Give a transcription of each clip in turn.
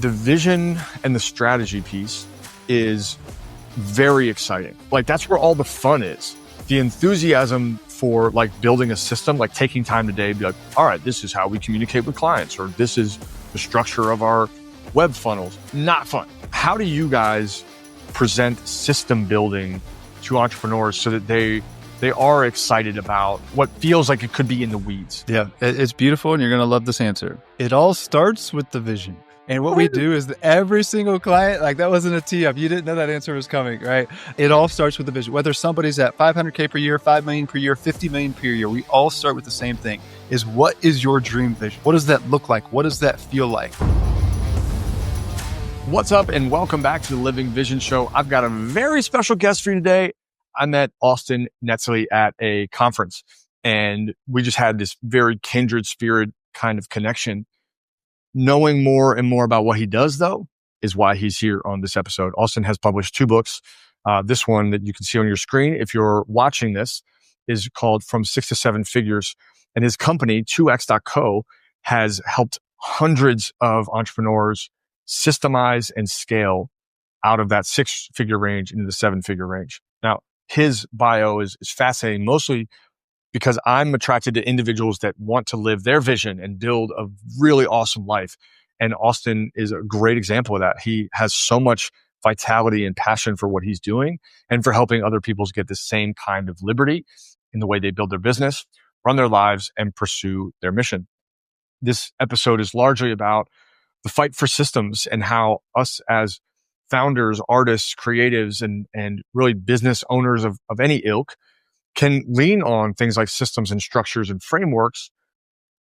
the vision and the strategy piece is very exciting. Like that's where all the fun is. The enthusiasm for like building a system, like taking time today, be like, all right, this is how we communicate with clients, or this is the structure of our web funnels. Not fun. How do you guys present system building to entrepreneurs so that they are excited about what feels like it could be in the weeds? Yeah, it's beautiful, and you're going to love this answer. It all starts with the vision. And what we do is that every single client, like that wasn't a tee up. You didn't know that answer was coming, right? It all starts with the vision. Whether somebody's at 500K per year, 5 million per year, 50 million per year, we all start with the same thing, is what is your dream vision? What does that look like? What does that feel like? What's up, and welcome back to the Living Vision Show. I've got a very special guest for you today. I met Austin Netzley at a conference, and we just had this very kindred spirit kind of connection. Knowing more and more about what he does, though, is why he's here on this episode. Austin has published 2 books. This one that you can see on your screen, if you're watching this, is called From 6 to 7 Figures. And his company, 2x.co, has helped hundreds of entrepreneurs systemize and scale out of that 6-figure range into the 7-figure range. Now, his bio is fascinating, mostly because I'm attracted to individuals that want to live their vision and build a really awesome life. And Austin is a great example of that. He has so much vitality and passion for what he's doing and for helping other people get the same kind of liberty in the way they build their business, run their lives, and pursue their mission. This episode is largely about the fight for systems and how us as founders, artists, creatives, and really business owners of any ilk can lean on things like systems and structures and frameworks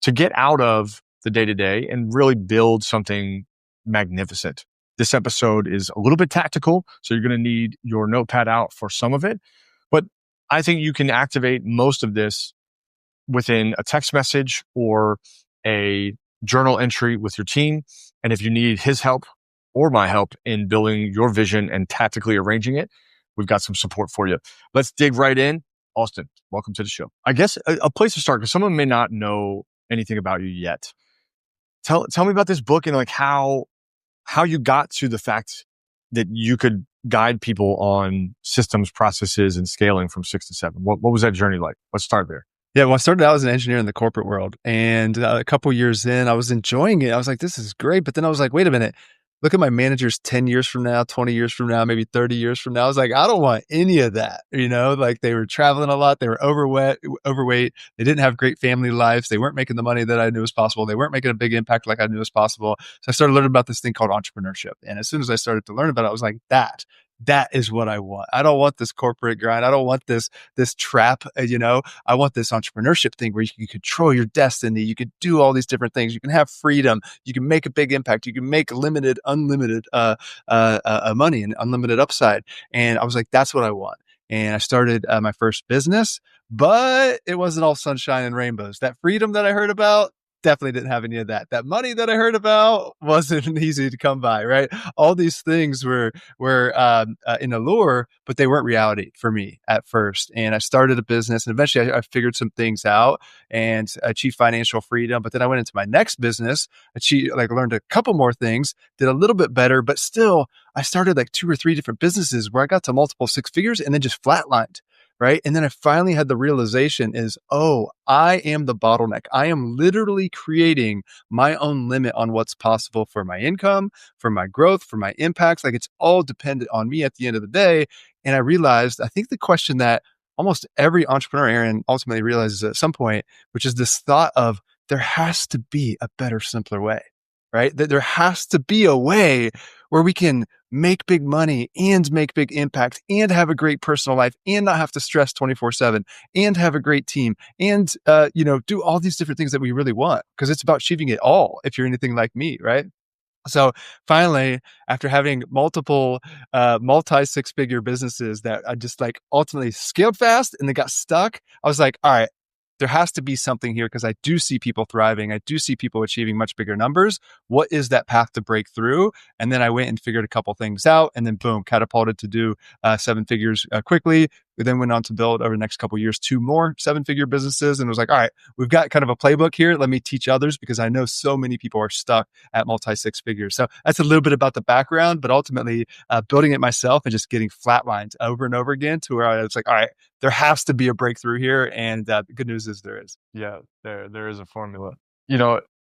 to get out of the day-to-day and really build something magnificent. This episode is a little bit tactical, so you're going to need your notepad out for some of it. But I think you can activate most of this within a text message or a journal entry with your team. And if you need his help or my help in building your vision and tactically arranging it, we've got some support for you. Let's dig right in. Austin, welcome to the show. I guess a place to start, because someone may not know anything about you yet. Tell me about this book and like how you got to the fact that you could guide people on systems, processes, and scaling from 6 to 7. What was that journey like? Let's start there. Yeah, well, I started out as an engineer in the corporate world, and a couple years in, I was enjoying it. I was like, this is great. But then I was like, wait a minute. Look at my managers 10 years from now, 20 years from now, maybe 30 years from now. I was like, I don't want any of that. Like they were traveling a lot. They were overweight. They didn't have great family lives. They weren't making the money that I knew was possible. They weren't making a big impact like I knew was possible. So I started learning about this thing called entrepreneurship. And as soon as I started to learn about it, I was like, that is what I want. I don't want this corporate grind. I don't want this trap. I want this entrepreneurship thing where you can control your destiny. You can do all these different things. You can have freedom. You can make a big impact. You can make unlimited money and unlimited upside. And I was like, that's what I want. And I started my first business, but it wasn't all sunshine and rainbows. That freedom that I heard about, definitely didn't have any of that. That money that I heard about wasn't easy to come by, right? All these things were in allure, but they weren't reality for me at first. And I started a business, and eventually I figured some things out and achieved financial freedom. But then I went into my next business, learned a couple more things, did a little bit better, but still I started like 2 or 3 different businesses where I got to multiple 6 figures and then just flatlined. Right. And then I finally had the realization I am the bottleneck. I am literally creating my own limit on what's possible for my income, for my growth, for my impacts. Like it's all dependent on me at the end of the day. And I realized, I think the question that almost every entrepreneur, Aaron, ultimately realizes at some point, which is this thought of there has to be a better, simpler way, right? That there has to be a way where we can make big money and make big impact and have a great personal life and not have to stress 24/7 and have a great team and, do all these different things that we really want, because it's about achieving it all if you're anything like me, right? So finally, after having multiple multi 6-figure businesses that I just like ultimately scaled fast and they got stuck, I was like, all right, there has to be something here, because I do see people thriving. I do see people achieving much bigger numbers. What is that path to break through? And then I went and figured a couple things out, and then boom, catapulted to do 7 figures quickly, We then went on to build over the next couple of years 2 more 7-figure businesses, and it was like, all right, we've got kind of a playbook here. Let me teach others because I know so many people are stuck at multi 6 figures. So that's a little bit about the background, but ultimately building it myself and just getting flatlined over and over again to where I was like, all right, there has to be a breakthrough here. And the good news is there is. Yeah, there is a formula.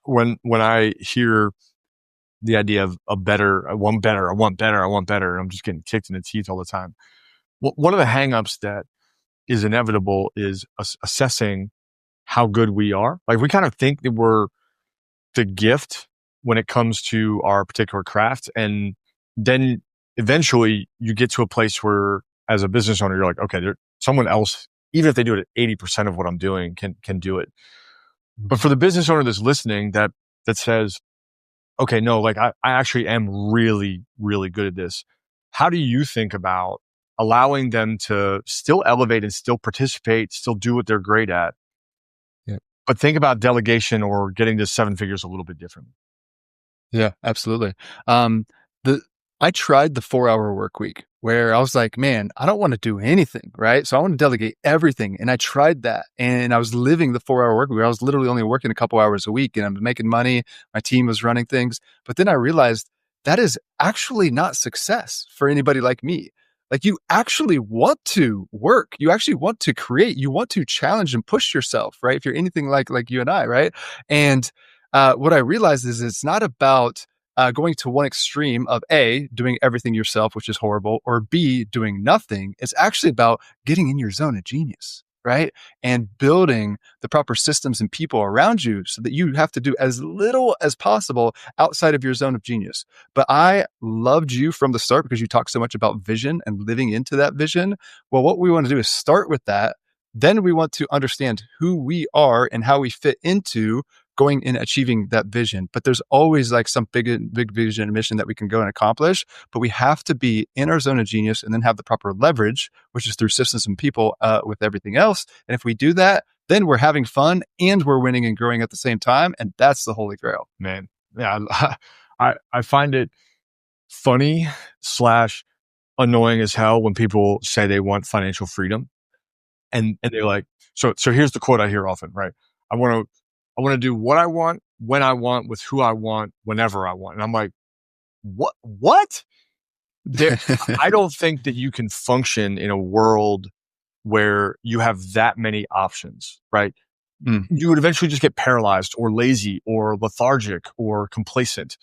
When I hear the idea of a better, I want better, I want better, I want better, and I'm just getting kicked in the teeth all the time. One of the hangups that is inevitable is assessing how good we are. Like, we kind of think that we're the gift when it comes to our particular craft. And then eventually you get to a place where, as a business owner, you're like, okay, someone else, even if they do it at 80% of what I'm doing, can do it. But for the business owner that's listening, that says, okay, no, like I actually am really, really good at this. How do you think about allowing them to still elevate and still participate, still do what they're great at? Yeah. But think about delegation or getting to 7 figures a little bit differently. Yeah, absolutely. I tried the 4-hour work week where I was like, man, I don't want to do anything, right? So I want to delegate everything. And I tried that, and I was living the 4-hour work week. I was literally only working a couple hours a week, and I'm making money. My team was running things. But then I realized that is actually not success for anybody like me. Like, you actually want to work. You actually want to create. You want to challenge and push yourself, right? If you're anything like you and I, right? And what I realized is it's not about going to one extreme of A, doing everything yourself, which is horrible, or B, doing nothing. It's actually about getting in your zone of genius, right? And building the proper systems and people around you so that you have to do as little as possible outside of your zone of genius. But I loved you from the start because you talk so much about vision and living into that vision. Well, what we want to do is start with that. Then we want to understand who we are and how we fit into going and achieving that vision. But there's always like some big vision and mission that we can go and accomplish. But we have to be in our zone of genius and then have the proper leverage, which is through systems and people with everything else. And if we do that, then we're having fun and we're winning and growing at the same time. And that's the holy grail. Man, yeah, I find it funny / annoying as hell when people say they want financial freedom. And they're like, so here's the quote I hear often, right? I want to do what I want, when I want, with who I want, whenever I want. And I'm like, what? I don't think that you can function in a world where you have that many options, right? You would eventually just get paralyzed or lazy or lethargic or complacent.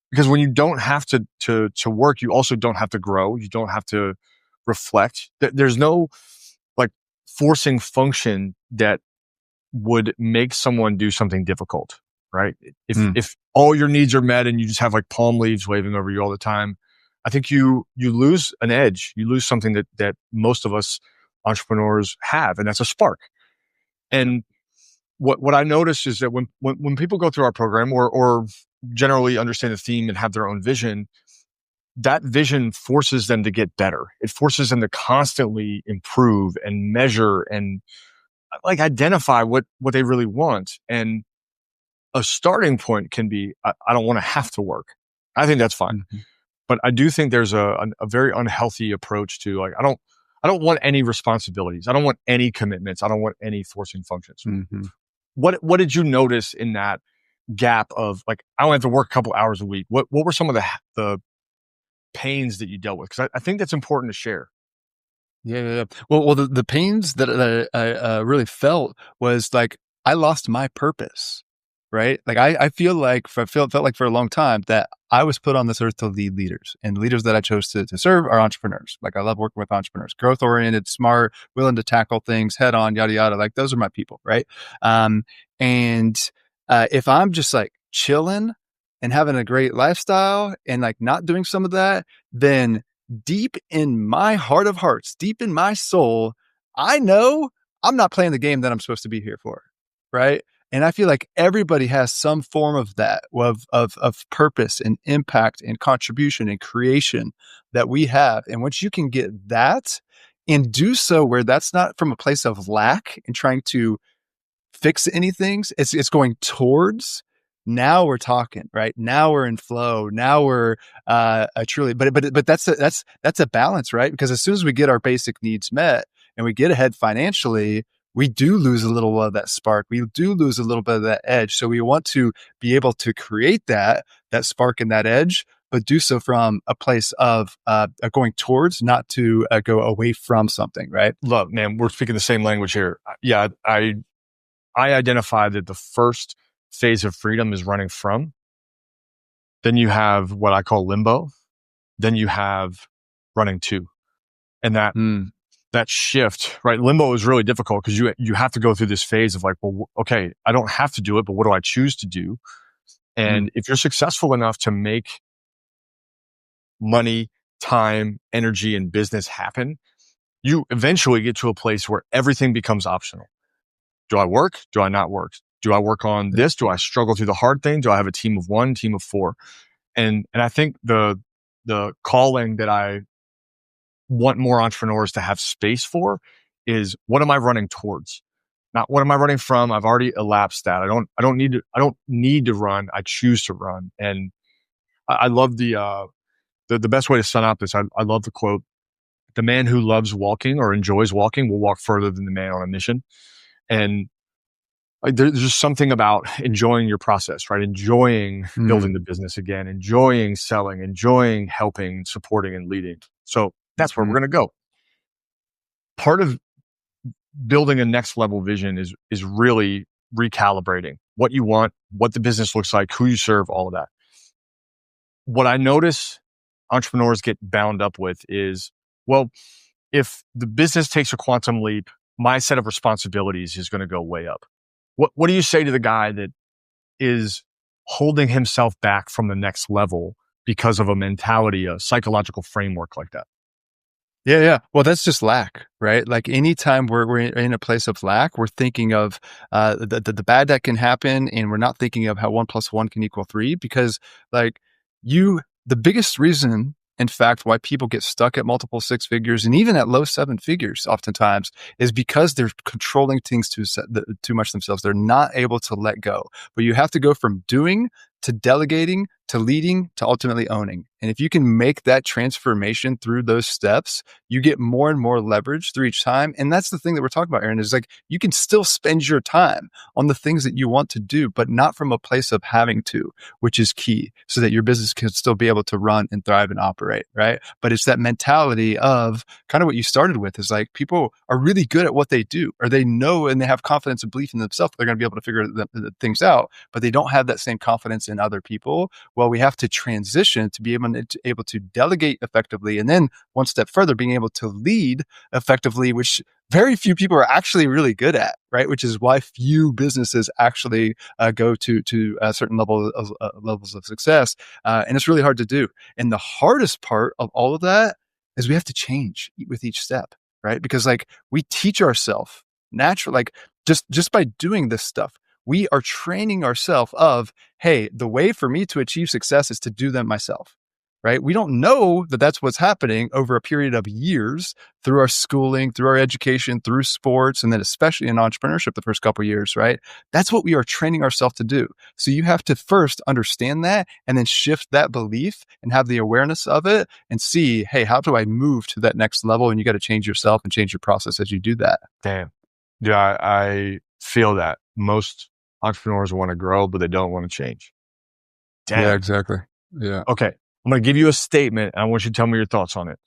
Because when you don't have to work, you also don't have to grow. You don't have to reflect. There's no like forcing function that would make someone do something difficult, right? If all your needs are met and you just have like palm leaves waving over you all the time, I think you lose an edge. You lose something that most of us entrepreneurs have, and that's a spark. And what I noticed is that when people go through our program or generally understand the theme and have their own vision, that vision forces them to get better. It forces them to constantly improve and measure and like identify what they really want. And a starting point can be, I don't want to have to work. I think that's fine. Mm-hmm. But I do think there's a very unhealthy approach to like, I don't want any responsibilities. I don't want any commitments. I don't want any forcing functions. Mm-hmm. What did you notice in that gap of like, I only have to work a couple hours a week? What were some of the pains that you dealt with? Because I think that's important to share. Yeah. Well, the pains that I really felt was like I lost my purpose, right? Like I felt like for a long time that I was put on this earth to lead leaders, and the leaders that I chose to serve are entrepreneurs. Like I love working with entrepreneurs, growth oriented, smart, willing to tackle things head on, yada yada. Like those are my people, right? If I'm just like chilling and having a great lifestyle and like not doing some of that, then deep in my heart of hearts, deep in my soul, I know I'm not playing the game that I'm supposed to be here for, right? And I feel like everybody has some form of that, of purpose and impact and contribution and creation that we have. And once you can get that and do so where that's not from a place of lack and trying to fix anything, it's going towards. Now we're talking, right? Now we're in flow. Now we're truly, but that's a balance, right? Because as soon as we get our basic needs met and we get ahead financially, we do lose a little of that spark. We do lose a little bit of that edge. So we want to be able to create that spark and that edge, but do so from a place of going towards, not to go away from something, right? Look, man, we're speaking the same language here. Yeah, I identify that the first phase of freedom is running from. Then you have what I call limbo. Then you have running to. And that shift, right? Limbo is really difficult because you have to go through this phase of like, well, okay, I don't have to do it, but what do I choose to do? And if you're successful enough to make money, time, energy, and business happen, you eventually get to a place where everything becomes optional. Do I work? Do I not work? Do I work on this? Do I struggle through the hard thing? Do I have a team of one, team of four? And I think the calling that I want more entrepreneurs to have space for is, what am I running towards? Not what am I running from? I've already elapsed that. I don't need to run. I choose to run. And I love the best way to sum up this. I love the quote: "The man who loves walking or enjoys walking will walk further than the man on a mission." And like, there's just something about enjoying your process, right? Enjoying building the business again, enjoying selling, enjoying helping, supporting, and leading. So that's where we're going to go. Part of building a next level vision is really recalibrating what you want, what the business looks like, who you serve, all of that. What I notice entrepreneurs get bound up with is, well, if the business takes a quantum leap, my set of responsibilities is going to go way up. What do you say to the guy that is holding himself back from the next level because of a mentality, a psychological framework like that? Yeah. Well, that's just lack, right? Like anytime we're in a place of lack, we're thinking of the bad that can happen, and we're not thinking of how 1 + 1 can equal 3, because like the biggest reason, in fact, why people get stuck at multiple 6 figures and even at low 7 figures oftentimes is because they're controlling things too much themselves. They're not able to let go. But you have to go from doing to delegating to leading to ultimately owning. And if you can make that transformation through those steps, you get more and more leverage through each time. And that's the thing that we're talking about, Aaron, is like, you can still spend your time on the things that you want to do, but not from a place of having to, which is key, so that your business can still be able to run and thrive and operate, right? But it's that mentality of kind of what you started with, is like, people are really good at what they do, or they know and they have confidence and belief in themselves. They're going to be able to figure the things out, but they don't have that same confidence in other people. Well, we have to transition to be able to delegate effectively. And then one step further, being able to lead effectively, which very few people are actually really good at, right? Which is why few businesses actually go to a certain levels of success. And it's really hard to do. And the hardest part of all of that is we have to change with each step, right? Because like, we teach ourselves naturally, like just by doing this stuff, we are training ourselves of, hey, the way for me to achieve success is to do them myself, right? We don't know that that's what's happening over a period of years through our schooling, through our education, through sports, and then especially in entrepreneurship the first couple of years, right? That's what we are training ourselves to do. So you have to first understand that, and then shift that belief and have the awareness of it and see, hey, how do I move to that next level? And you got to change yourself and change your process as you do that. Damn. Yeah, I feel that. Most entrepreneurs want to grow, but they don't want to change. Damn. Yeah, exactly. Yeah. Okay. I'm going to give you a statement, and I want you to tell me your thoughts on it.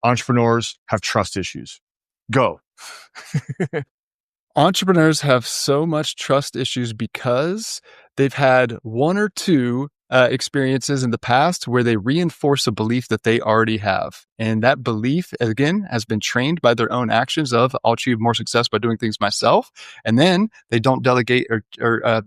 Entrepreneurs have trust issues. Go. Entrepreneurs have so much trust issues because they've had one or two experiences in the past where they reinforce a belief that they already have. And that belief, again, has been trained by their own actions of, I'll achieve more success by doing things myself. And then they don't delegate or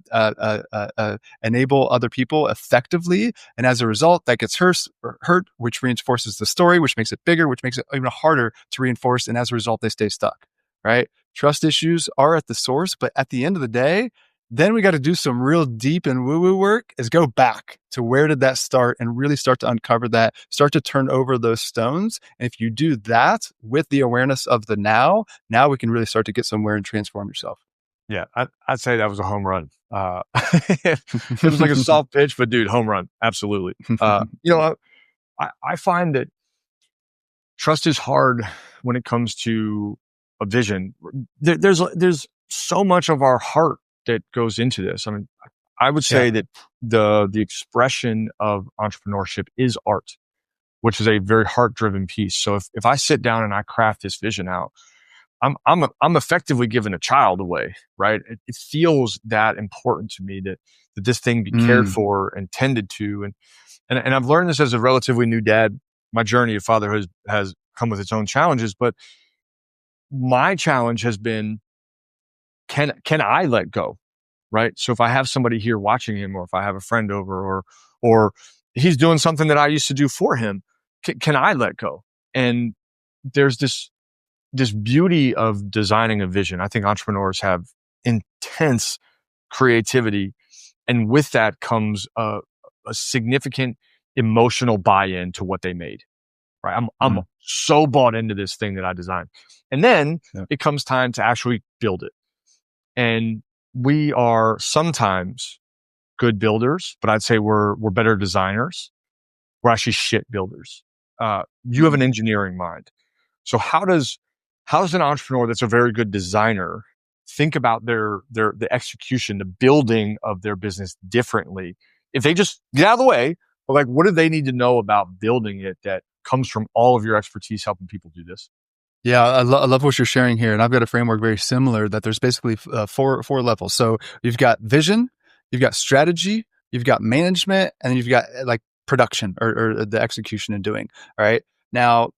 enable other people effectively. And as a result, that gets hurt, which reinforces the story, which makes it bigger, which makes it even harder to reinforce. And as a result, they stay stuck, right? Trust issues are at the source, but at the end of the day, then we got to do some real deep and woo-woo work, is go back to where did that start and really start to uncover that, start to turn over those stones. And if you do that with the awareness of the now we can really start to get somewhere and transform yourself. Yeah, I'd say that was a home run. It was like a soft pitch, but dude, home run. Absolutely. I find that trust is hard when it comes to a vision. There's so much of our heart that goes into this. I mean, I would Yeah. say that the expression of entrepreneurship is art, which is a very heart driven piece. So if I sit down and I craft this vision out, I'm effectively giving a child away, right? It feels that important to me that this thing be cared Mm. for and tended to. And I've learned this as a relatively new dad. My journey of fatherhood has come with its own challenges, but my challenge has been, can I let go? Right. So if I have somebody here watching him, or if I have a friend over, or he's doing something that I used to do for him, can I let go? And there's this beauty of designing a vision. I think entrepreneurs have intense creativity, and with that comes a significant emotional buy-in to what they made. Right? I'm Mm. so bought into this thing that I designed, and then Yeah. it comes time to actually build it. And we are sometimes good builders, but I'd say we're better designers. We're actually shit builders. You have an Mm. engineering mind. So how does an entrepreneur that's a very good designer think about the execution, the building of their business differently? If they just get out of the way, but like, what do they need to know about building it that comes from all of your expertise helping people do this? Yeah, I love what you're sharing here, and I've got a framework very similar. That there's basically four levels. So you've got vision, you've got strategy, you've got management, and then you've got like production or the execution and doing. All right. Now,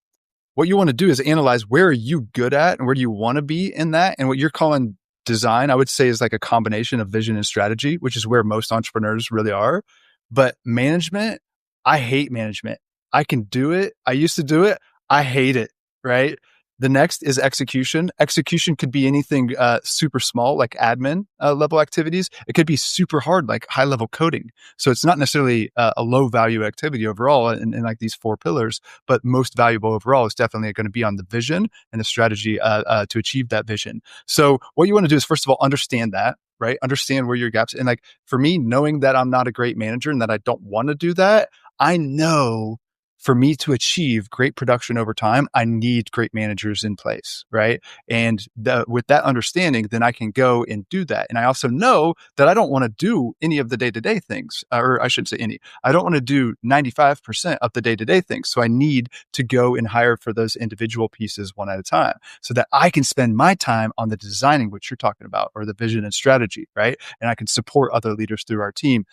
what you want to do is analyze where are you good at and where do you want to be in that. And what you're calling design, I would say, is like a combination of vision and strategy, which is where most entrepreneurs really are. But management, I hate management. I can do it. I used to do it. I hate it. Right. The next is execution. Execution could be anything super small, like admin level activities. It could be super hard, like high level coding. So it's not necessarily a low value activity overall in like these four pillars, but most valuable overall is definitely going to be on the vision and the strategy to achieve that vision. So what you want to do is, first of all, understand that, right? Understand where your gaps. And like for me, knowing that I'm not a great manager and that I don't want to do that, I know for me to achieve great production over time, I need great managers in place, right? And with that understanding, then I can go and do that. And I also know that I don't want to do any of the day-to-day things, or I shouldn't say any. I don't want to do 95% of the day-to-day things. So I need to go and hire for those individual pieces one at a time so that I can spend my time on the designing, which you're talking about, or the vision and strategy, right? And I can support other leaders through our team.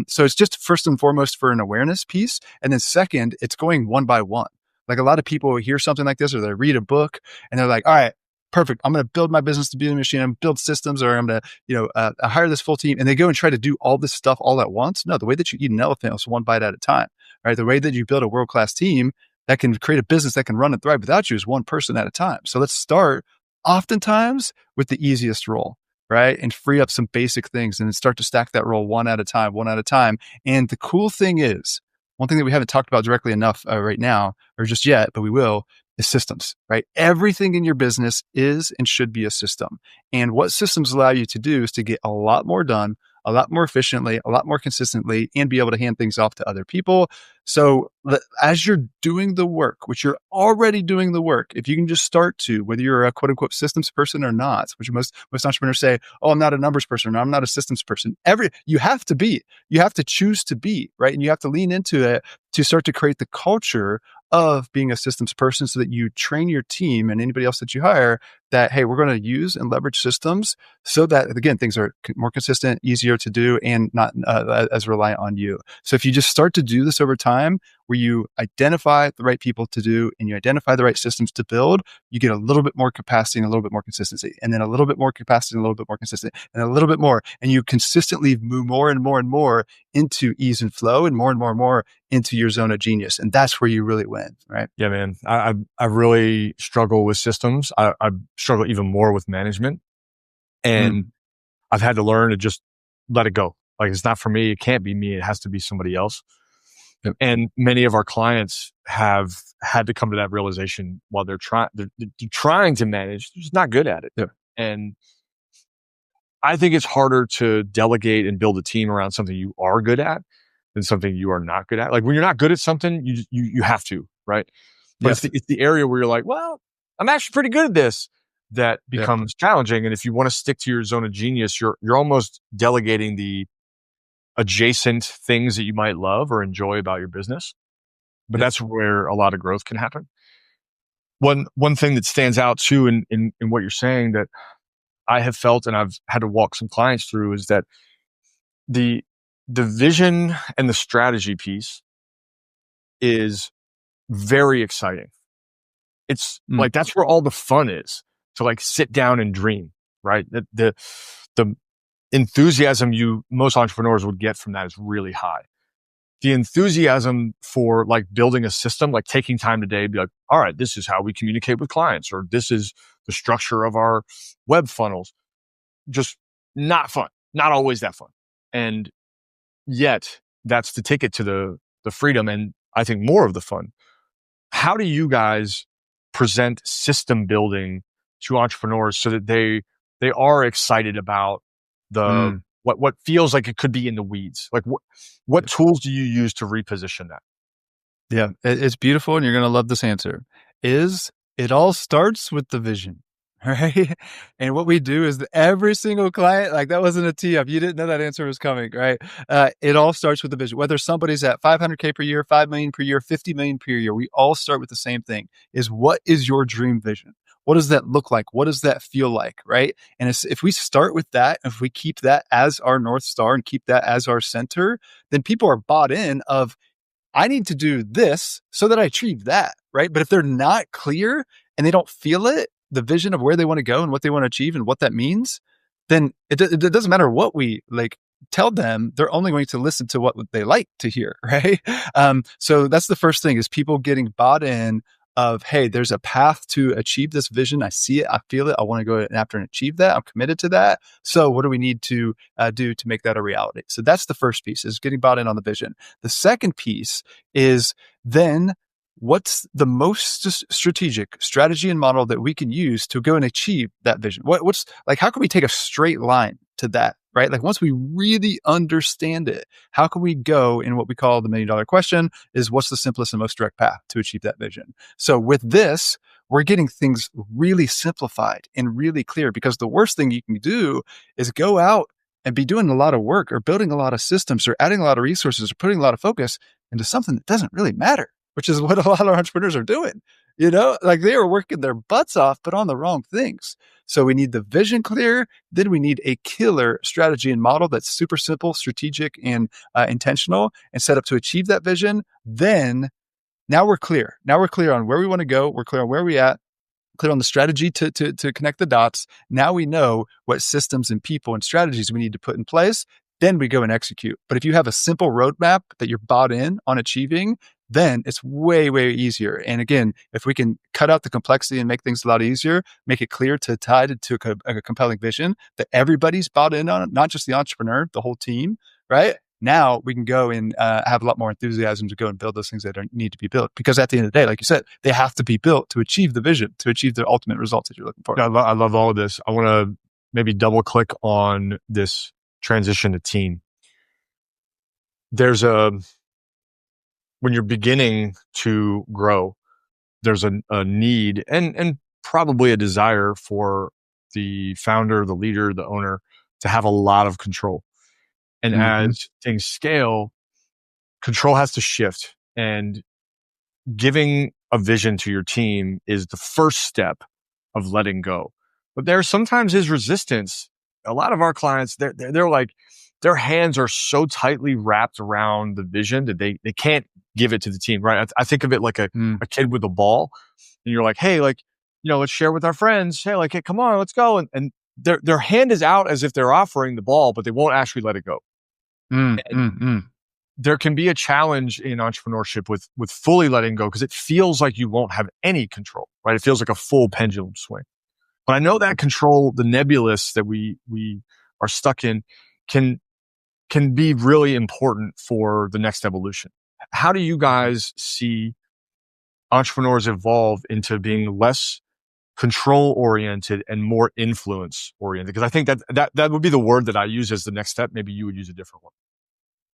So it's just first and foremost for an awareness piece. And then second, it's going one by one. Like a lot of people hear something like this or they read a book and they're like, all right, perfect. I'm going to build my business to be a machine. I'm going to build systems, or I'm going to, hire this full team. And they go and try to do all this stuff all at once. No, the way that you eat an elephant is one bite at a time, right? The way that you build a world-class team that can create a business that can run and thrive without you is one person at a time. So let's start oftentimes with the easiest role, right? And free up some basic things and then start to stack that role one at a time, one at a time. And the cool thing is, one thing that we haven't talked about directly enough right now, or just yet, but we will, is systems, right? Everything in your business is and should be a system. And what systems allow you to do is to get a lot more done, a lot more efficiently, a lot more consistently, and be able to hand things off to other people. So as you're doing the work, which you're already doing the work, if you can just start to, whether you're a quote unquote systems person or not, which most entrepreneurs say, oh, I'm not a numbers person, or I'm not a systems person. You have to be, you have to choose to be, right? And you have to lean into it to start to create the culture of being a systems person so that you train your team and anybody else that you hire that, hey, we're going to use and leverage systems so that, again, things are more consistent, easier to do, and not as reliant on you. So if you just start to do this over time, where you identify the right people to do and you identify the right systems to build, you get a little bit more capacity and a little bit more consistency, and then a little bit more capacity and a little bit more consistent, and a little bit more. And you consistently move more and more and more into ease and flow, and more into your zone of genius. And that's where you really win, right? Yeah, man. I really struggle with systems. I struggle even more with management, Mm. and I've had to learn to just let it go. Like, it's not for me. It can't be me. It has to be somebody else. Yep. And many of our clients have had to come to that realization while they're trying to manage. They're just not good at it. Yep. And I think it's harder to delegate and build a team around something you are good at than something you are not good at. Like, when you're not good at something, you have to, right? But Yes. it's the area where you're like, well, I'm actually pretty good at this, that Yep. becomes challenging. And if you want to stick to your zone of genius, you're almost delegating the adjacent things that you might love or enjoy about your business. But Yep. that's where a lot of growth can happen. One thing that stands out too in what you're saying that I have felt and I've had to walk some clients through is that the the vision and the strategy piece is very exciting. It's Mm. like that's where all the fun is, to like sit down and dream, right? The enthusiasm most entrepreneurs would get from that is really high. The enthusiasm for like building a system, like taking time today, be like, all right, this is how we communicate with clients, or this is the structure of our web funnels. Just not fun, not always that fun. And yet that's the ticket to the freedom. And I think more of the fun. How do you guys present system building to entrepreneurs so that they are excited about the Mm. what feels like it could be in the weeds? Like what Yep. tools do you use to reposition that? Yeah, it's beautiful, and you're gonna love this answer. Is it all starts with the vision, right? And what we do is that every single client, like that wasn't a tee up. You didn't know that answer was coming, right? It all starts with the vision. Whether somebody's at 500K per year, 5 million per year, 50 million per year, we all start with the same thing: is what is your dream vision? What does that look like? What does that feel like, right? And if we start with that, if we keep that as our North Star and keep that as our center, then people are bought in of, I need to do this so that I achieve that, right? But if they're not clear and they don't feel it, the vision of where they want to go and what they want to achieve and what that means, then it doesn't matter what we like tell them. They're only going to listen to what they like to hear, right? So that's the first thing, is people getting bought in of, hey, there's a path to achieve this vision. I see it. I feel it. I want to go after and achieve that. I'm committed to that. So what do we need to do to make that a reality? So that's the first piece, is getting bought in on the vision. The second piece is then what's the most strategic strategy and model that we can use to go and achieve that vision? What's like, how can we take a straight line to that, right? Like once we really understand it, how can we go in what we call the $1 million question, is what's the simplest and most direct path to achieve that vision? So with this, we're getting things really simplified and really clear, because the worst thing you can do is go out and be doing a lot of work or building a lot of systems or adding a lot of resources or putting a lot of focus into something that doesn't really matter, which is what a lot of entrepreneurs are doing. Like they are working their butts off, but on the wrong things. So we need the vision clear. Then we need a killer strategy and model that's super simple, strategic, and intentional, and set up to achieve that vision. Then now we're clear. Now we're clear on where we want to go. We're clear on where we're at, clear on the strategy to connect the dots. Now we know what systems and people and strategies we need to put in place. Then we go and execute. But if you have a simple roadmap that you're bought in on achieving, then it's way, way easier. And again, if we can cut out the complexity and make things a lot easier, make it clear to tie it to a compelling vision that everybody's bought in on, not just the entrepreneur, the whole team, right? Now we can go and have a lot more enthusiasm to go and build those things that need to be built. Because at the end of the day, like you said, they have to be built to achieve the vision, to achieve the ultimate results that you're looking for. Yeah, I love all of this. I want to maybe double click on this transition to team. When you're beginning to grow, there's a need and probably a desire for the founder, the leader, the owner to have a lot of control. And as things scale, control has to shift, and giving a vision to your team is the first step of letting go. But there sometimes is resistance. A lot of our clients, they're like, their hands are so tightly wrapped around the vision that they can't give it to the team, right? I think of it like a kid with a ball, and you're like, hey, like, let's share with our friends. Hey, like, hey, come on, let's go. And their hand is out as if they're offering the ball, but they won't actually let it go. There can be a challenge in entrepreneurship with fully letting go, because it feels like you won't have any control, right? It feels like a full pendulum swing. But I know that control, the nebulous that we are stuck in, can be really important for the next evolution. How do you guys see entrepreneurs evolve into being less control oriented and more influence oriented? Because I think that would be the word that I use as the next step. Maybe you would use a different one.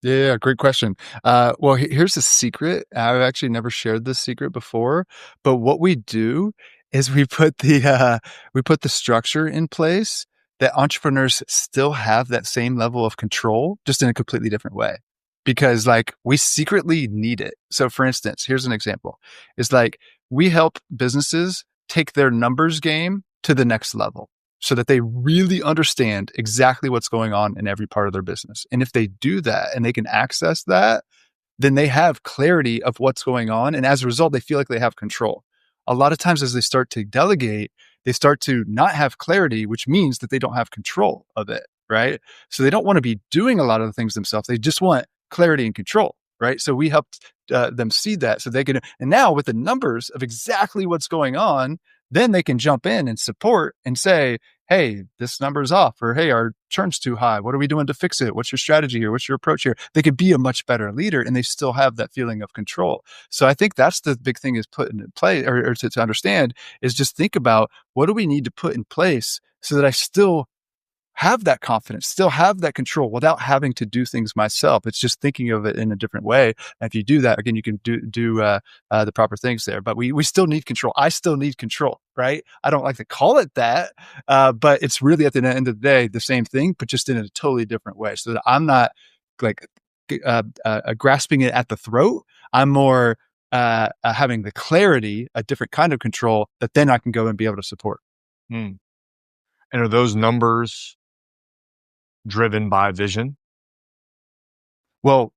Yeah, great question. Well, here's a secret. I've actually never shared this secret before, but what we do is we put the structure in place that entrepreneurs still have that same level of control, just in a completely different way. Because like we secretly need it. So for instance, here's an example. It's like we help businesses take their numbers game to the next level so that they really understand exactly what's going on in every part of their business. And if they do that and they can access that, then they have clarity of what's going on. And as a result, they feel like they have control. A lot of times, as they start to delegate, they start to not have clarity, which means that they don't have control of it. Right. So they don't want to be doing a lot of the things themselves. They just want clarity and control. Right. So we helped them see that so they can, and now with the numbers of exactly what's going on, then they can jump in and support and say, hey, this number's off, or hey, our churn's too high. What are we doing to fix it? What's your strategy here? What's your approach here? They could be a much better leader and they still have that feeling of control. So I think that's the big thing is put in play or to understand is just think about what do we need to put in place so that I still have that confidence, still have that control without having to do things myself. It's just thinking of it in a different way. And if you do that, again, you can do the proper things there. But we still need control. I still need control, right? I don't like to call it that, but it's really at the end of the day the same thing, but just in a totally different way. So that I'm not like grasping it at the throat. I'm more having the clarity, a different kind of control that then I can go and be able to support. And are those numbers driven by vision? Well,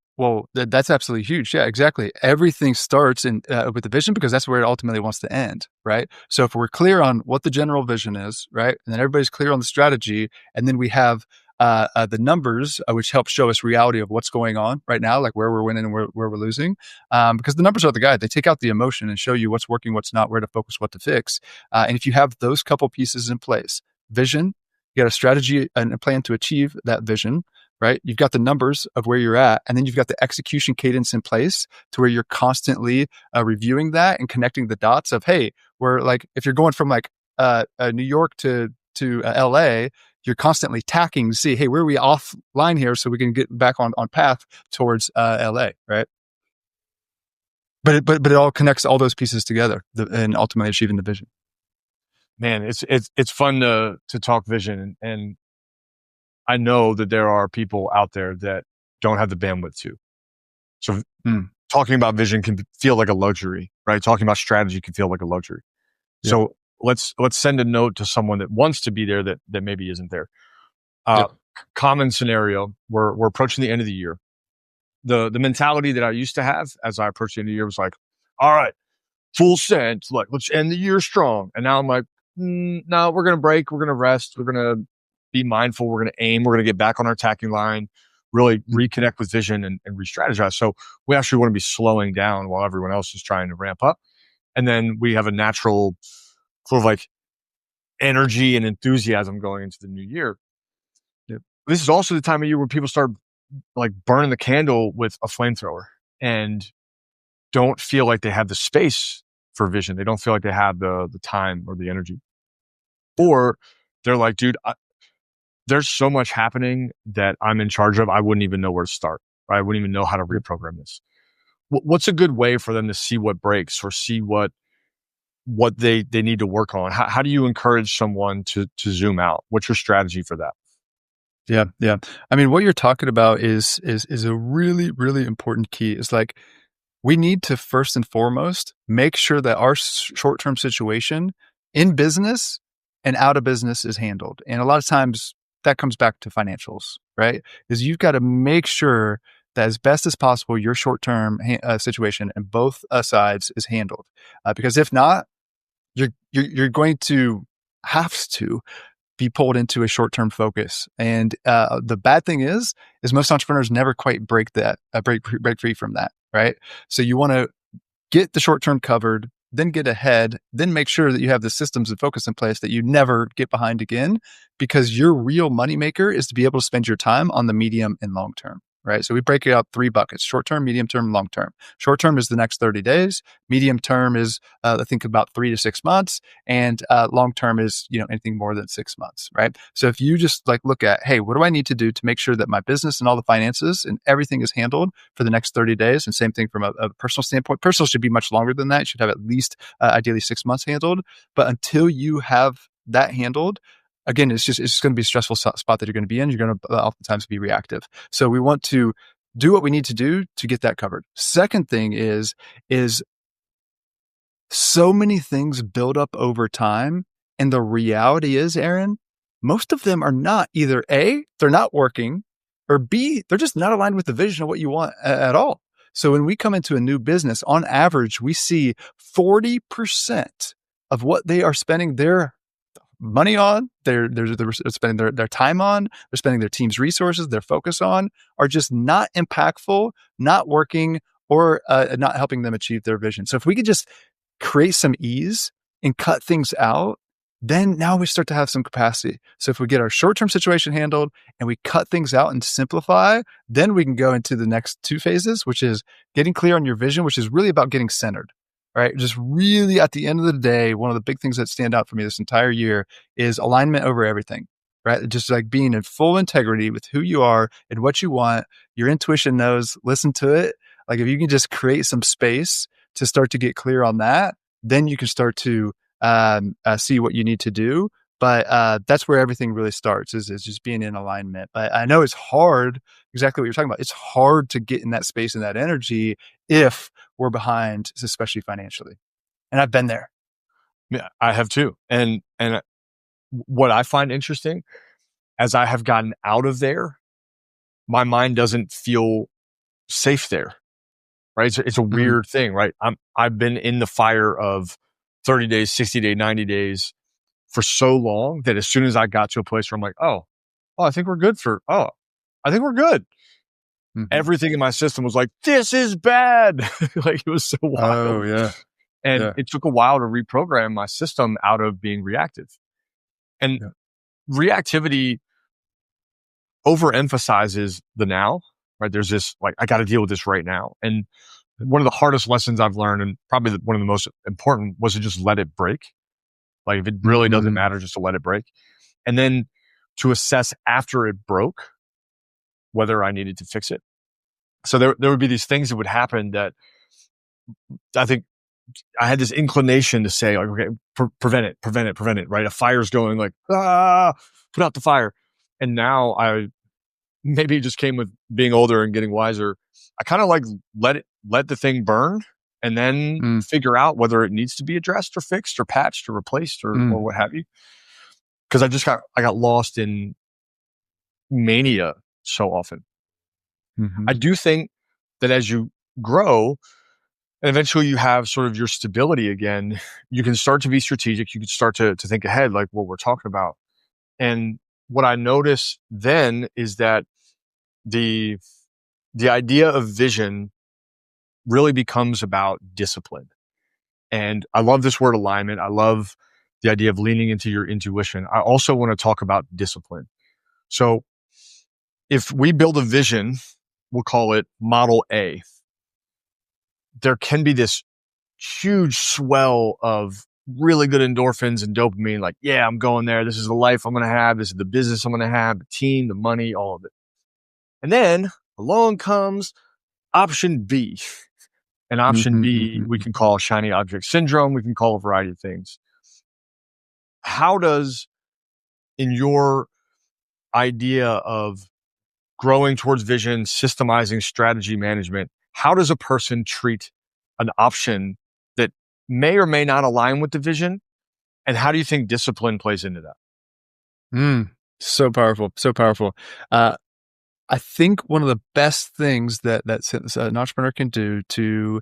that's absolutely huge. Yeah, exactly. Everything starts in with the vision because that's where it ultimately wants to end, right? So if we're clear on what the general vision is, right, and then everybody's clear on the strategy, and then we have the numbers, which help show us reality of what's going on right now, like where we're winning and where we're losing, because the numbers are the guide. They take out the emotion and show you what's working, what's not, where to focus, what to fix. And if you have those couple pieces in place, vision, you got a strategy and a plan to achieve that vision, right? You've got the numbers of where you're at, and then you've got the execution cadence in place to where you're constantly reviewing that and connecting the dots of, hey, we're like, if you're going from like New York to LA, you're constantly tacking to see, hey, where are we offline here so we can get back on path towards LA, right? But it all connects all those pieces together and ultimately achieving the vision. Man, it's fun to talk vision, and I know that there are people out there that don't have the bandwidth to. So talking about vision can feel like a luxury, right? Talking about strategy can feel like a luxury. Yep. So let's send a note to someone that wants to be there that maybe isn't there. Yep. Common scenario, we're approaching the end of the year. The mentality that I used to have as I approached the end of the year was like, all right, full send, like let's end the year strong. And now I'm like, no, we're going to break. We're going to rest. We're going to be mindful. We're going to aim. We're going to get back on our attacking line, really reconnect with vision and re-strategize. So we actually want to be slowing down while everyone else is trying to ramp up. And then we have a natural sort of like energy and enthusiasm going into the new year. Yep. This is also the time of year where people start like burning the candle with a flamethrower and don't feel like they have the space for vision. They don't feel like they have the time or the energy. Or they're like, dude, there's so much happening that I'm in charge of. I wouldn't even know where to start. Right? I wouldn't even know how to reprogram this. What's a good way for them to see what breaks or see what they need to work on? How do you encourage someone to zoom out? What's your strategy for that? Yeah. I mean, what you're talking about is a really, really important key. It's like we need to first and foremost make sure that our short-term situation in business and out of business is handled. And a lot of times that comes back to financials, right? Is you've got to make sure that as best as possible, your short-term situation and both sides is handled. Because if not, you're going to have to be pulled into a short-term focus. And the bad thing is most entrepreneurs never quite break free from that, right? So you want to get the short-term covered, then get ahead, then make sure that you have the systems and focus in place that you never get behind again, because your real moneymaker is to be able to spend your time on the medium and long term. right? So we break it up 3 buckets: short term, medium term, long term. Short term is the next 30 days. Medium term is, I think, about 3 to 6 months. And long term is, anything more than 6 months, right? So if you just look at, hey, what do I need to do to make sure that my business and all the finances and everything is handled for the next 30 days? And same thing from a personal standpoint. Personal should be much longer than that. You should have at least ideally 6 months handled. But until you have that handled, again, it's just going to be a stressful spot that you're going to be in. You're going to oftentimes be reactive. So we want to do what we need to do to get that covered. Second thing is so many things build up over time. And the reality is, Aaron, most of them are not either A, they're not working, or B, they're just not aligned with the vision of what you want at all. So when we come into a new business, on average, we see 40% of what they are spending their money on, they're spending their time on, they're spending their team's resources, their focus on, are just not impactful, not working, or not helping them achieve their vision. So if we could just create some ease and cut things out, then now we start to have some capacity. So if we get our short-term situation handled and we cut things out and simplify, then we can go into the next 2 phases, which is getting clear on your vision, which is really about getting centered, right? Just really at the end of the day, one of the big things that stand out for me this entire year is alignment over everything, right? Just being in full integrity with who you are and what you want. Your intuition knows, listen to it. If you can just create some space to start to get clear on that, then you can start to see what you need to do. But that's where everything really starts is just being in alignment. But I know it's hard, exactly what you're talking about. It's hard to get in that space and that energy if we're behind, especially financially. And I've been there. Yeah, I have too. And what I find interesting, as I have gotten out of there, my mind doesn't feel safe there. Right? It's a weird thing, right? I've been in the fire of 30 days, 60 days, 90 days for so long that as soon as I got to a place where I'm like, I think we're good I think we're good. Mm-hmm. Everything in my system was like, this is bad. It was so wild. Oh, yeah. And it took a while to reprogram my system out of being reactive. And reactivity overemphasizes the now, right? There's this, I got to deal with this right now. And one of the hardest lessons I've learned, and probably one of the most important, was to just let it break. If it really doesn't matter, just to let it break. And then to assess after it broke, whether I needed to fix it. So there would be these things that would happen that I think I had this inclination to say, okay, prevent it, right? A fire's going, put out the fire. And now maybe it just came with being older and getting wiser. I kind of let the thing burn and then figure out whether it needs to be addressed or fixed or patched or replaced or what have you. Because I got lost in mania so often. Mm-hmm. I do think that as you grow and eventually you have sort of your stability again, you can start to be strategic. You can start to think ahead, like what we're talking about. And what I notice then is that the idea of vision really becomes about discipline. And I love this word alignment. I love the idea of leaning into your intuition. I also want to talk about discipline. So if we build a vision, we'll call it Model A. There can be this huge swell of really good endorphins and dopamine. Yeah, I'm going there. This is the life I'm going to have. This is the business I'm going to have, the team, the money, all of it. And then along comes option B. And option B, we can call shiny object syndrome. We can call a variety of things. How does, in your idea of growing towards vision, systemizing strategy management, how does a person treat an option that may or may not align with the vision? And how do you think discipline plays into that? So powerful. So powerful. I think one of the best things that an entrepreneur can do to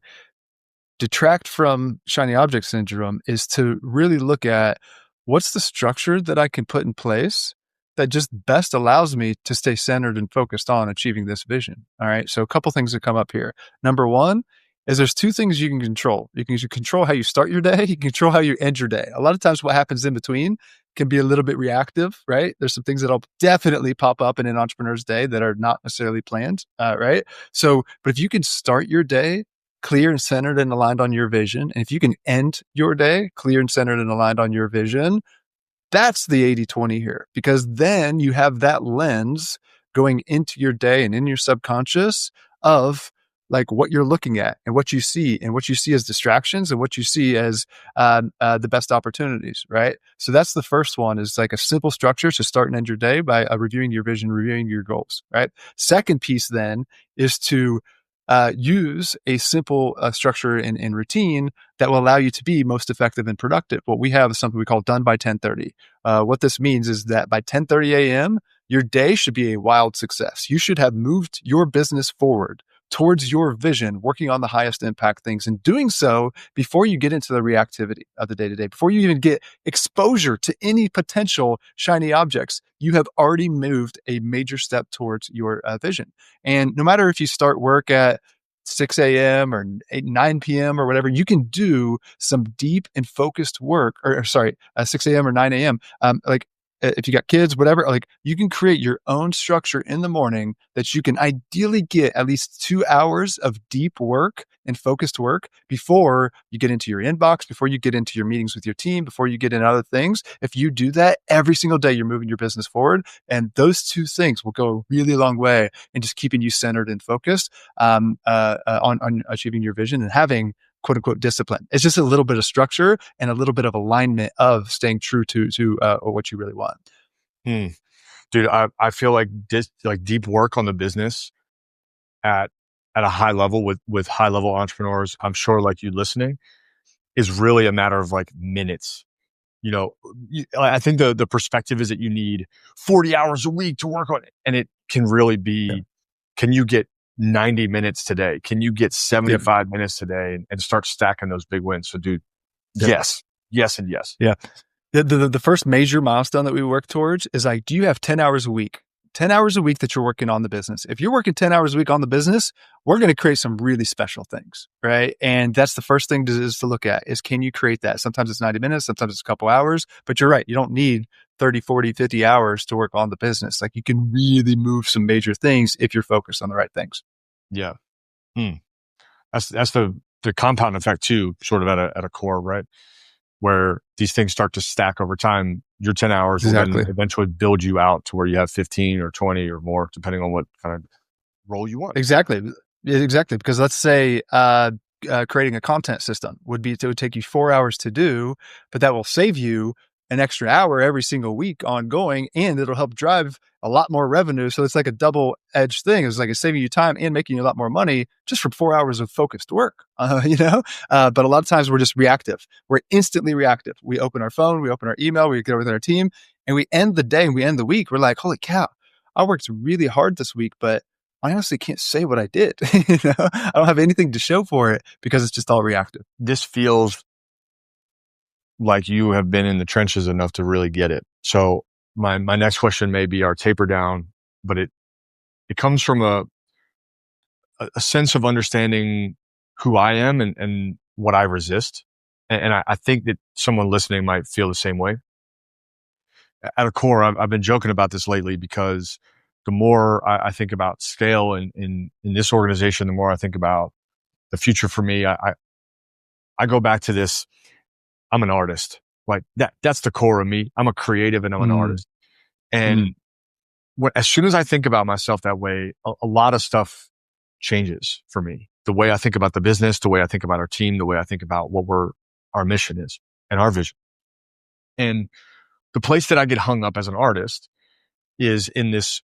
detract from shiny object syndrome is to really look at what's the structure that I can put in place that just best allows me to stay centered and focused on achieving this vision. All right. So a couple things that come up here. Number one is there's 2 things you can control. You can control how you start your day. You can control how you end your day. A lot of times what happens in between can be a little bit reactive, right? There's some things that'll definitely pop up in an entrepreneur's day that are not necessarily planned, right? So, but if you can start your day clear and centered and aligned on your vision, and if you can end your day clear and centered and aligned on your vision, that's the 80/20 here, because then you have that lens going into your day and in your subconscious of like what you're looking at and what you see as distractions and what you see as the best opportunities, right? So that's the first one, is like a simple structure to start and end your day by reviewing your vision, reviewing your goals, right? Second piece then is to use a simple structure and routine that will allow you to be most effective and productive. What we have is something we call done by 10:30. What this means is that by 10:30 a.m., your day should be a wild success. You should have moved your business forward towards your vision, working on the highest impact things, and doing so before you get into the reactivity of the day-to-day, before you even get exposure to any potential shiny objects. You have already moved a major step towards your vision. And no matter if you start work at 6 a.m. or 9 p.m. or whatever, you can do some deep and focused work, or sorry, 6 a.m. or 9 a.m. Like if you got kids, whatever, like you can create your own structure in the morning that you can ideally get at least 2 hours of deep work and focused work before you get into your inbox, before you get into your meetings with your team, before you get into other things. If you do that every single day, you're moving your business forward. And those two things will go a really long way in just keeping you centered and focused on achieving your vision and having quote unquote discipline. It's just a little bit of structure and a little bit of alignment of staying true to what you really want. Dude, I feel like deep work on the business at a high level with high level entrepreneurs, I'm sure like you listening, is really a matter of like minutes. You know, I think the perspective is that you need 40 hours a week to work on it. And it can really be, can you get 90 minutes today? Can you get 75 minutes today and start stacking those big wins? So dude, yes, and yes. Yeah. The first major milestone that we work towards is like, do you have 10 hours a week? 10 hours a week that you're working on the business. If you're working 10 hours a week on the business, we're going to create some really special things, right? And that's the first thing is to look at is, can you create that? Sometimes it's 90 minutes, sometimes it's a couple hours, but you're right. You don't need 30, 40, 50 hours to work on the business. Like you can really move some major things if you're focused on the right things. Yeah. That's the compound effect too, sort of at a core, right? Where these things start to stack over time. Your 10 hours will then eventually build you out to where you have 15 or 20 or more, depending on what kind of role you want. Exactly. Because let's say creating a content system would take you 4 hours to do, but that will save you an extra hour every single week ongoing, and it'll help drive a lot more revenue. So it's like a double-edged thing. It's like it's saving you time and making you a lot more money just from 4 hours of focused work, But a lot of times we're just reactive. We're instantly reactive. We open our phone, we open our email, we get with our team, and we end the day and we end the week. We're like, holy cow, I worked really hard this week, but I honestly can't say what I did. I don't have anything to show for it because it's just all reactive. This feels like you have been in the trenches enough to really get it. So my next question may be our taper down, but it comes from a sense of understanding who I am and what I resist. And I think that someone listening might feel the same way. At a core, I've been joking about this lately because the more I think about scale in this organization, the more I think about the future for me. I go back to this. I'm an artist. Like that's the core of me. I'm a creative and I'm an artist. And as soon as I think about myself that way, a lot of stuff changes for me. The way I think about the business, the way I think about our team, the way I think about what our mission is and our vision. And the place that I get hung up as an artist is in this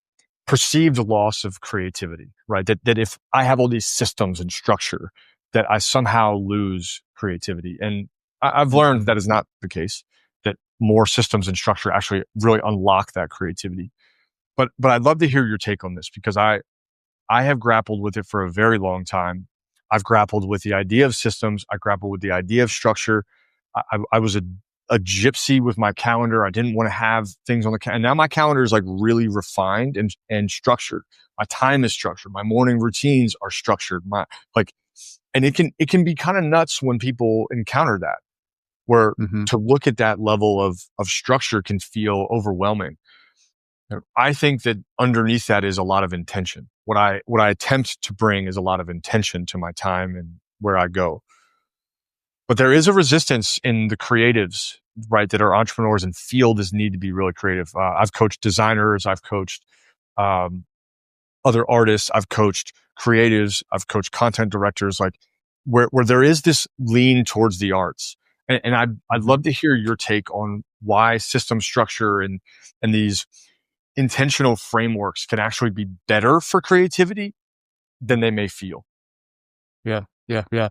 perceived loss of creativity, right? That if I have all these systems and structure, that I somehow lose creativity. And I've learned that is not the case, that more systems and structure actually really unlock that creativity. But I'd love to hear your take on this because I have grappled with it for a very long time. I've grappled with the idea of systems. I grappled with the idea of structure. I was a gypsy with my calendar. I didn't want to have things on the calendar. And now my calendar is like really refined and structured. My time is structured. My morning routines are structured. And it can be kind of nuts when people encounter that. where Mm-hmm. to look at that level of structure can feel overwhelming. I think that underneath that is a lot of intention. What I attempt to bring is a lot of intention to my time and where I go. But there is a resistance in the creatives, right, that are entrepreneurs and feel this need to be really creative. I've coached designers, I've coached um, other artists, I've coached creatives, I've coached content directors, like where there is this lean towards the arts. And I'd Mm-hmm. love to hear your take on why system structure and these intentional frameworks can actually be better for creativity than they may feel. Yeah, yeah, yeah.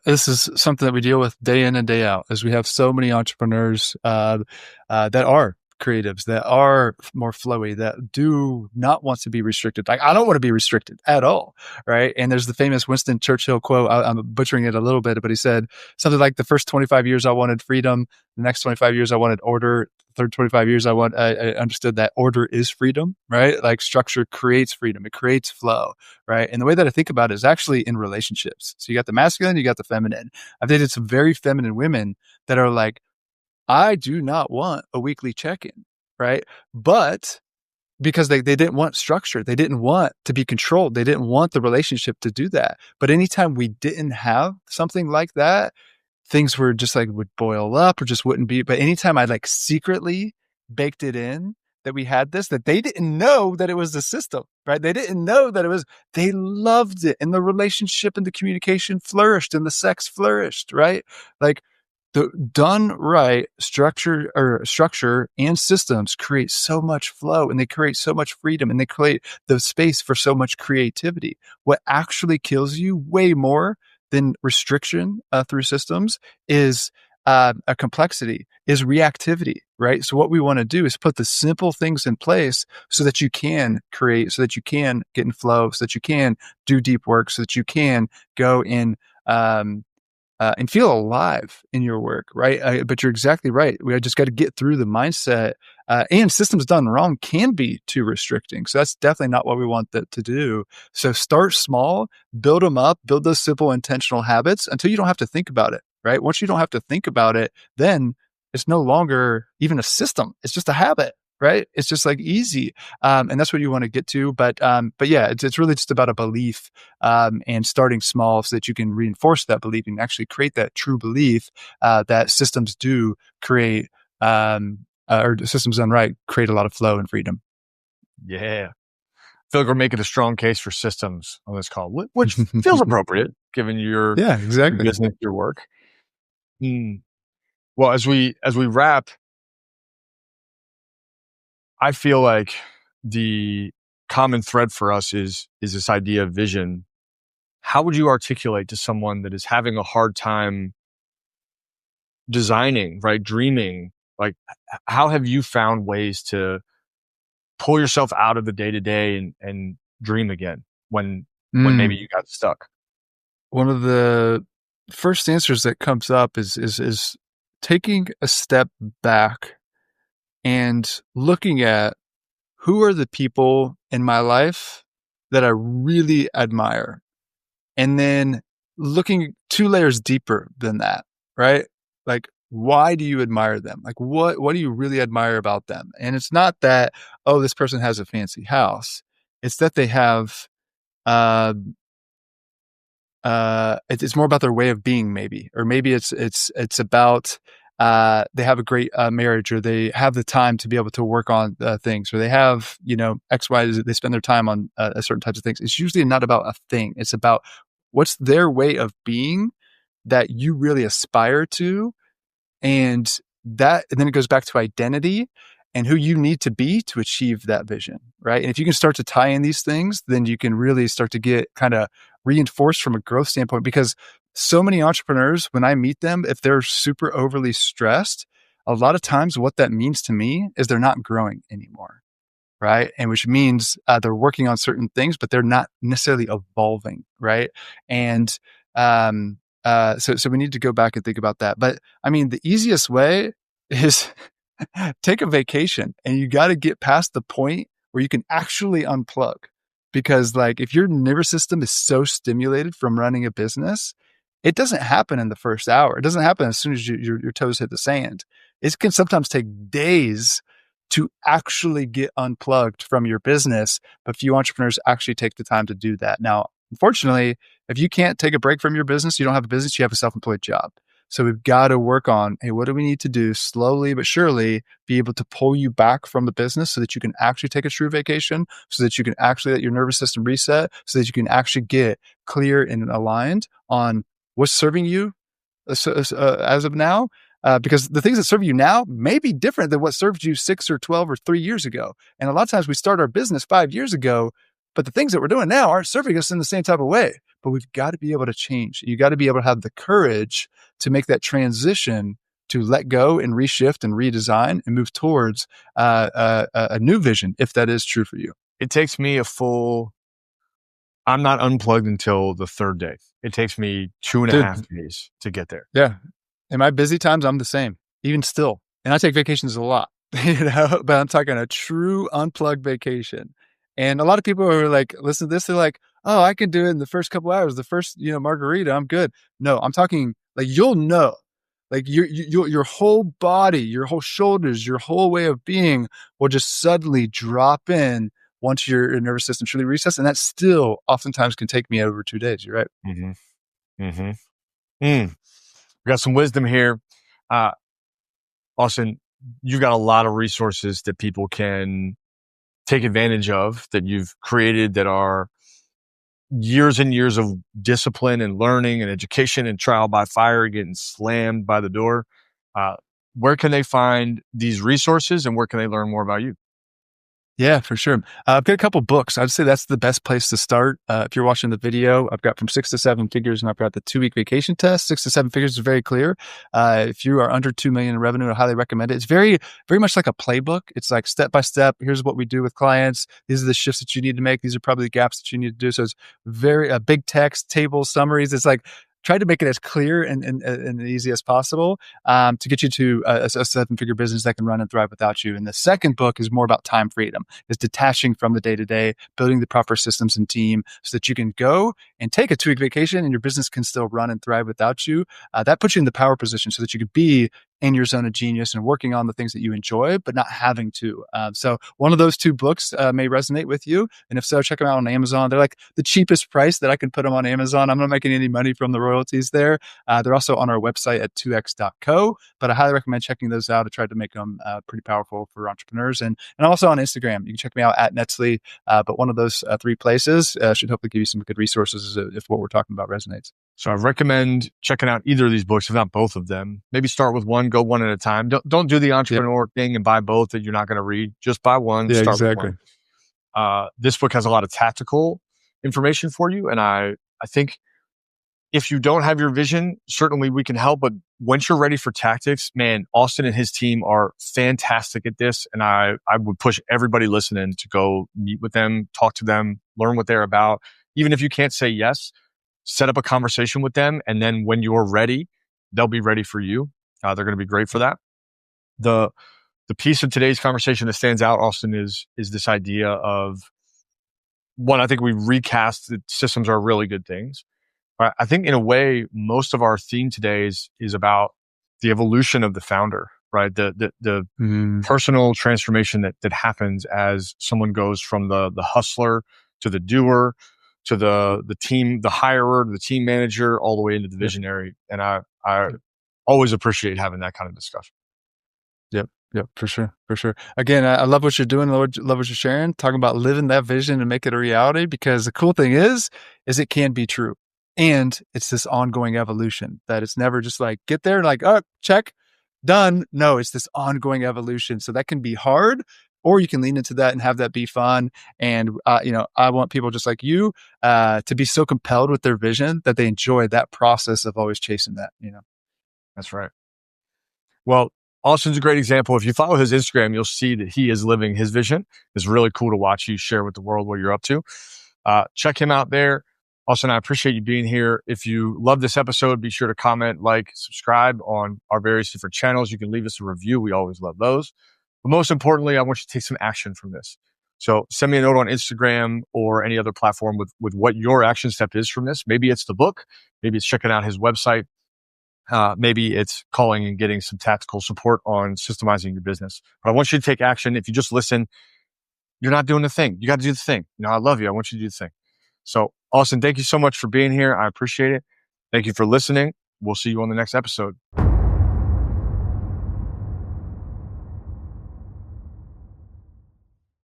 This is something that we deal with day in and day out, as we have so many entrepreneurs that are creatives, that are more flowy, that do not want to be restricted. Like, I don't want to be restricted at all, right? And there's the famous Winston Churchill quote. I'm butchering it a little bit, but he said something like, "The first 25 years I wanted freedom. The next 25 years I wanted order. The third 25 years I understood that order is freedom," right? Like, structure creates freedom. It creates flow. Right. And the way that I think about it is actually in relationships. So you got the masculine, you got the feminine. I've dated some very feminine women that are like, I do not want a weekly check in. Right. But because they didn't want structure, they didn't want to be controlled, they didn't want the relationship to do that. But anytime we didn't have something like that, things were just like would boil up or just wouldn't be. But anytime I like secretly baked it in that we had this, that they didn't know that it was the system, right? They didn't know that it was, they loved it. And the relationship and the communication flourished and the sex flourished, right? Like the done right structure and systems create so much flow and they create so much freedom and they create the space for so much creativity. What actually kills you way more than restriction through systems is a complexity, is reactivity, right? So what we want to do is put the simple things in place so that you can create, so that you can get in flow, so that you can do deep work, so that you can go in and feel alive in your work, right? But you're exactly right. We just got to get through the mindset. And systems done wrong can be too restricting. So that's definitely not what we want that to do. So start small, build them up, build those simple intentional habits until you don't have to think about it, right? Once you don't have to think about it, then it's no longer even a system. It's just a habit, right? It's just like easy. And that's what you want to get to. But yeah, it's really just about a belief and starting small so that you can reinforce that belief and actually create that true belief that systems do create, or systems done right, create a lot of flow and freedom. Yeah. I feel like we're making a strong case for systems on this call, which feels appropriate given your Yeah, exactly. business, your work. Hmm. Well, as we wrap, I feel like the common thread for us is this idea of vision. How would you articulate to someone that is having a hard time designing, right? Dreaming, like how have you found ways to pull yourself out of the day to day and dream again when maybe Mm. you got stuck? One of the first answers that comes up is taking a step back and looking at who are the people in my life that I really admire, and then looking 2 layers deeper than that, right? Like, why do you admire them? Like, what do you really admire about them? And it's not that, oh, this person has a fancy house. It's that they have, uh, it's more about their way of being, maybe, or maybe it's about they have a great marriage, or they have the time to be able to work on things, or they have X, Y, Z, they spend their time on certain types of things. It's usually not about a thing. It's about what's their way of being that you really aspire to, and then it goes back to identity and who you need to be to achieve that vision, right? And if you can start to tie in these things, then you can really start to get kind of reinforced from a growth standpoint. Because so many entrepreneurs, when I meet them, if they're super overly stressed, a lot of times what that means to me is they're not growing anymore, right? And which means they're working on certain things, but they're not necessarily evolving, right? And so we need to go back and think about that. But I mean, the easiest way is take a vacation, and you got to get past the point where you can actually unplug. Because like if your nervous system is so stimulated from running a business, it doesn't happen in the first hour. It doesn't happen as soon as your toes hit the sand. It can sometimes take days to actually get unplugged from your business, but few entrepreneurs actually take the time to do that. Now, unfortunately, if you can't take a break from your business, you don't have a business, you have a self-employed job. So we've got to work on, hey, what do we need to do slowly but surely be able to pull you back from the business so that you can actually take a true vacation, so that you can actually let your nervous system reset, so that you can actually get clear and aligned on what's serving you as of now. Because the things that serve you now may be different than what served you 6 or 12 or 3 years ago. And a lot of times we start our business 5 years ago, but the things that we're doing now aren't serving us in the same type of way. But we've got to be able to change. You got to be able to have the courage to make that transition, to let go and reshift and redesign and move towards a new vision, if that is true for you. It takes me I'm not unplugged until the third day. It takes me 2.5 days to get there. Yeah. In my busy times, I'm the same, even still. And I take vacations a lot, but I'm talking a true unplugged vacation. And a lot of people are like, listen to this. They're like, oh, I can do it in the first couple hours. The first, margarita, I'm good. No, I'm talking like, you'll know, like your whole body, your whole shoulders, your whole way of being will just suddenly drop in once your nervous system truly resets. And that still oftentimes can take me over 2 days. You're right. Mm-hmm. Mm-hmm. We got some wisdom here. Austin, you've got a lot of resources that people can take advantage of that you've created that are years and years of discipline and learning and education and trial by fire getting slammed by the door. Where can they find these resources and where can they learn more about you? Yeah, for sure. I've got a couple books. I'd say that's the best place to start. If you're watching the video, I've got from 6 to 7 figures, and I've got the 2-week vacation test. 6 to 7 figures is very clear. If you are under 2 million in revenue, I highly recommend it. It's very, very much like a playbook. It's like step by step. Here's what we do with clients. These are the shifts that you need to make. These are probably the gaps that you need to do. So it's very big text, tables, summaries. It's like try to make it as clear and easy as possible to get you to a 7-figure business that can run and thrive without you. And the second book is more about time freedom, is detaching from the day-to-day, building the proper systems and team so that you can go and take a 2-week vacation and your business can still run and thrive without you. That puts you in the power position so that you could be in your zone of genius and working on the things that you enjoy, but not having to. So one of those 2 books may resonate with you. And if so, check them out on Amazon. They're like the cheapest price that I can put them on Amazon. I'm not making any money from the royalties there. They're also on our website at 2x.co, but I highly recommend checking those out. I tried to make them pretty powerful for entrepreneurs. And I'm also on Instagram. You can check me out at Netzley. But one of those 3 places should hopefully give you some good resources if what we're talking about resonates. So I recommend checking out either of these books, if not both of them. Maybe start with one, go one at a time. Don't do the entrepreneur thing and buy both that you're not going to read. Just buy one. Yeah, start exactly. with one. This book has a lot of tactical information for you. And I think if you don't have your vision, certainly we can help. But once you're ready for tactics, man, Austin and his team are fantastic at this. And I would push everybody listening to go meet with them, talk to them, learn what they're about. Even if you can't say yes, set up a conversation with them. And then when you're ready, they'll be ready for you. They're going to be great for that. The piece of today's conversation that stands out, Austin, is this idea of one. I think we recast that systems are really good things. But I think in a way, most of our theme today is about the evolution of the founder, right? The personal transformation that happens as someone goes from the hustler to the doer, to the team, the hirer, the team manager, all the way into the visionary. And I always appreciate having that kind of discussion. Yep, for sure. Again, I love what you're doing. Love what you're sharing, talking about living that vision and make it a reality, because the cool thing is it can be true. And it's this ongoing evolution that it's never just like, get there and like, oh, check, done. No, it's this ongoing evolution. So that can be hard, or you can lean into that and have that be fun. And, I want people just like you to be so compelled with their vision that they enjoy that process of always chasing that, That's right. Well, Austin's a great example. If you follow his Instagram, you'll see that he is living his vision. It's really cool to watch you share with the world what you're up to. Check him out there. Austin, I appreciate you being here. If you love this episode, be sure to comment, like, subscribe on our various different channels. You can leave us a review. We always love those. But most importantly, I want you to take some action from this. So send me a note on Instagram or any other platform with what your action step is from this. Maybe it's the book. Maybe it's checking out his website. Maybe it's calling and getting some tactical support on systemizing your business. But I want you to take action. If you just listen, you're not doing the thing. You got to do the thing. I love you. I want you to do the thing. So, Austin, thank you so much for being here. I appreciate it. Thank you for listening. We'll see you on the next episode.